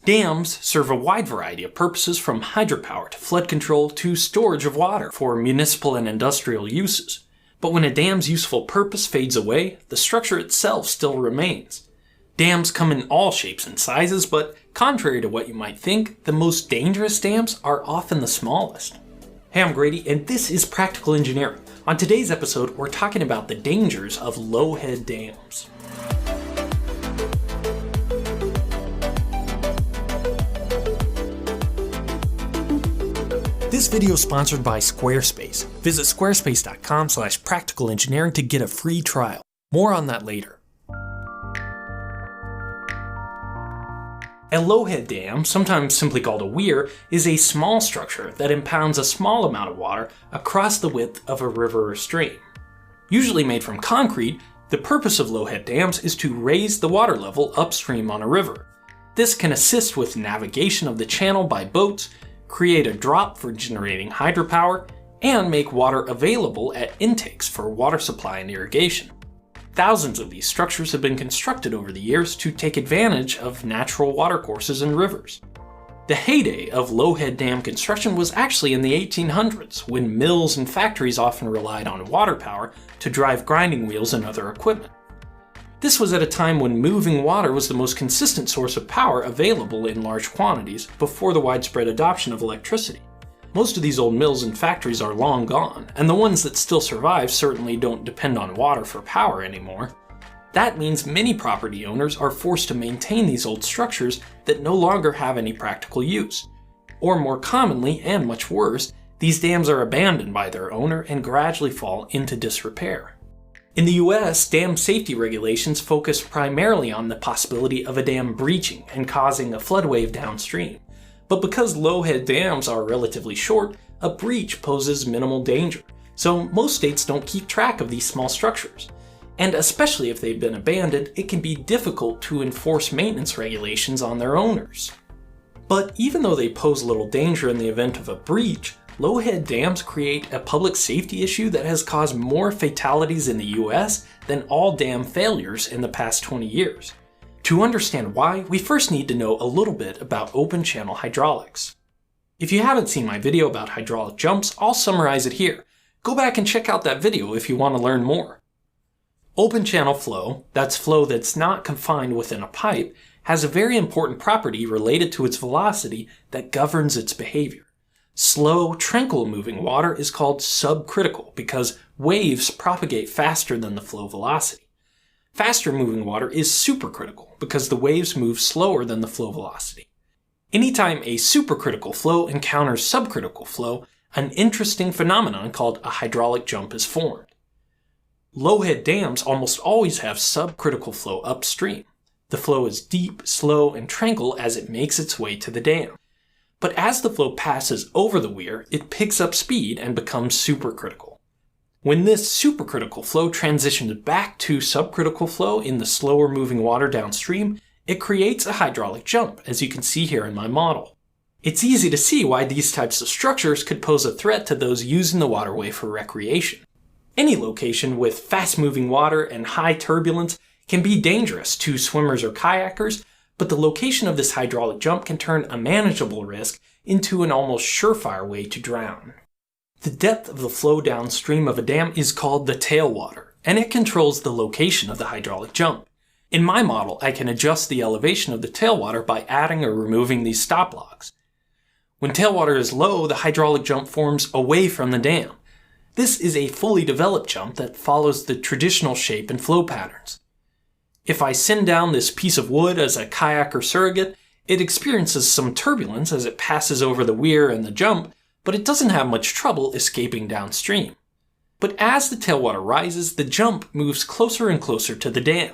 Dams serve a wide variety of purposes, from hydropower to flood control to storage of water for municipal and industrial uses. But when a dam's useful purpose fades away, the structure itself still remains. Dams come in all shapes and sizes, but contrary to what you might think, the most dangerous dams are often the smallest. Hey, I'm Grady, and this is Practical Engineering. On today's episode, we're talking about the dangers of low-head dams. This video is sponsored by Squarespace. Visit squarespace.com/practicalengineering to get a free trial. More on that later. A low-head dam, sometimes simply called a weir, is a small structure that impounds a small amount of water across the width of a river or stream. Usually made from concrete, the purpose of low-head dams is to raise the water level upstream on a river. This can assist with navigation of the channel by boats, create a drop for generating hydropower, and make water available at intakes for water supply and irrigation. Thousands of these structures have been constructed over the years to take advantage of natural watercourses and rivers. The heyday of low-head dam construction was actually in the 1800s, when mills and factories often relied on water power to drive grinding wheels and other equipment. This was at a time when moving water was the most consistent source of power available in large quantities before the widespread adoption of electricity. Most of these old mills and factories are long gone, and the ones that still survive certainly don't depend on water for power anymore. That means many property owners are forced to maintain these old structures that no longer have any practical use. Or more commonly, and much worse, these dams are abandoned by their owner and gradually fall into disrepair. In the US, dam safety regulations focus primarily on the possibility of a dam breaching and causing a flood wave downstream. But because low-head dams are relatively short, a breach poses minimal danger, so most states don't keep track of these small structures. And especially if they've been abandoned, it can be difficult to enforce maintenance regulations on their owners. But even though they pose little danger in the event of a breach, low-head dams create a public safety issue that has caused more fatalities in the US than all dam failures in the past 20 years. To understand why, we first need to know a little bit about open channel hydraulics. If you haven't seen my video about hydraulic jumps, I'll summarize it here. Go back and check out that video if you want to learn more. Open channel flow, that's flow that's not confined within a pipe, has a very important property related to its velocity that governs its behavior. Slow, tranquil moving water is called subcritical because waves propagate faster than the flow velocity. Faster moving water is supercritical because the waves move slower than the flow velocity. Anytime a supercritical flow encounters subcritical flow, an interesting phenomenon called a hydraulic jump is formed. Low-head dams almost always have subcritical flow upstream. The flow is deep, slow, and tranquil as it makes its way to the dam. But as the flow passes over the weir, it picks up speed and becomes supercritical. When this supercritical flow transitions back to subcritical flow in the slower moving water downstream, it creates a hydraulic jump, as you can see here in my model. It's easy to see why these types of structures could pose a threat to those using the waterway for recreation. Any location with fast moving water and high turbulence can be dangerous to swimmers or kayakers, but the location of this hydraulic jump can turn a manageable risk into an almost surefire way to drown. The depth of the flow downstream of a dam is called the tailwater, and it controls the location of the hydraulic jump. In my model, I can adjust the elevation of the tailwater by adding or removing these stop logs. When tailwater is low, the hydraulic jump forms away from the dam. This is a fully developed jump that follows the traditional shape and flow patterns. If I send down this piece of wood as a kayak or surrogate, it experiences some turbulence as it passes over the weir and the jump, but it doesn't have much trouble escaping downstream. But as the tailwater rises, the jump moves closer and closer to the dam.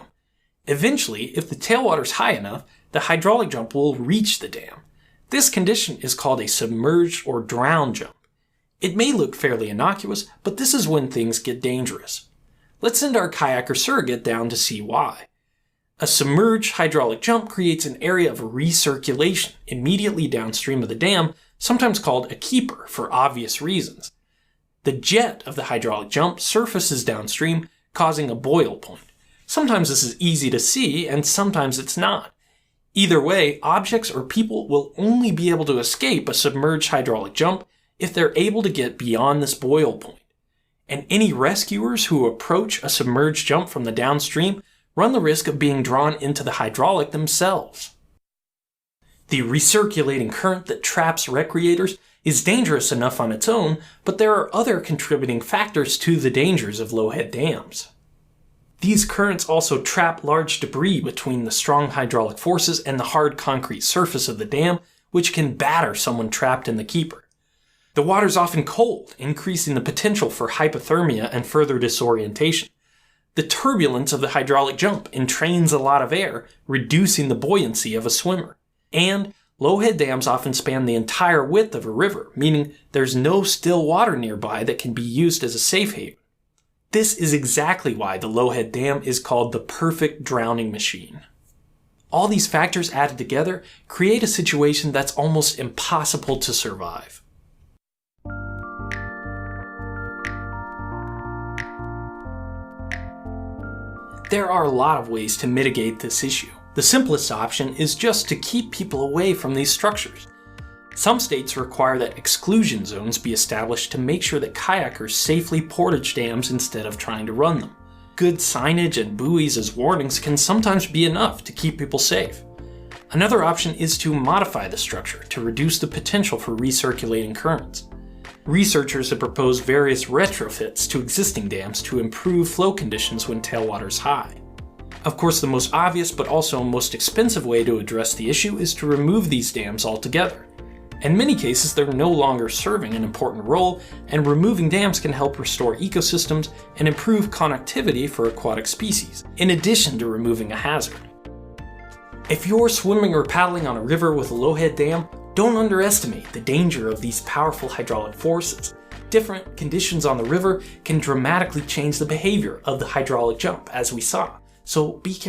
Eventually, if the tailwater is high enough, the hydraulic jump will reach the dam. This condition is called a submerged or drown jump. It may look fairly innocuous, but this is when things get dangerous. Let's send our kayak or surrogate down to see why. A submerged hydraulic jump creates an area of recirculation immediately downstream of the dam, sometimes called a keeper for obvious reasons. The jet of the hydraulic jump surfaces downstream, causing a boil point. Sometimes this is easy to see, and sometimes it's not. Either way, objects or people will only be able to escape a submerged hydraulic jump if they're able to get beyond this boil point. And any rescuers who approach a submerged jump from the downstream run the risk of being drawn into the hydraulic themselves. The recirculating current that traps recreators is dangerous enough on its own, but there are other contributing factors to the dangers of low-head dams. These currents also trap large debris between the strong hydraulic forces and the hard concrete surface of the dam, which can batter someone trapped in the keeper. The water's often cold, increasing the potential for hypothermia and further disorientation. The turbulence of the hydraulic jump entrains a lot of air, reducing the buoyancy of a swimmer. And low-head dams often span the entire width of a river, meaning there's no still water nearby that can be used as a safe haven. This is exactly why the Low-Head Dam is called the perfect drowning machine. All these factors added together create a situation that's almost impossible to survive. There are a lot of ways to mitigate this issue. The simplest option is just to keep people away from these structures. Some states require that exclusion zones be established to make sure that kayakers safely portage dams instead of trying to run them. Good signage and buoys as warnings can sometimes be enough to keep people safe. Another option is to modify the structure to reduce the potential for recirculating currents. Researchers have proposed various retrofits to existing dams to improve flow conditions when tailwater is high. Of course, the most obvious but also most expensive way to address the issue is to remove these dams altogether. In many cases, they're no longer serving an important role, and removing dams can help restore ecosystems and improve connectivity for aquatic species, in addition to removing a hazard. If you're swimming or paddling on a river with a low-head dam, don't underestimate the danger of these powerful hydraulic forces. Different conditions on the river can dramatically change the behavior of the hydraulic jump, as we saw, so be careful.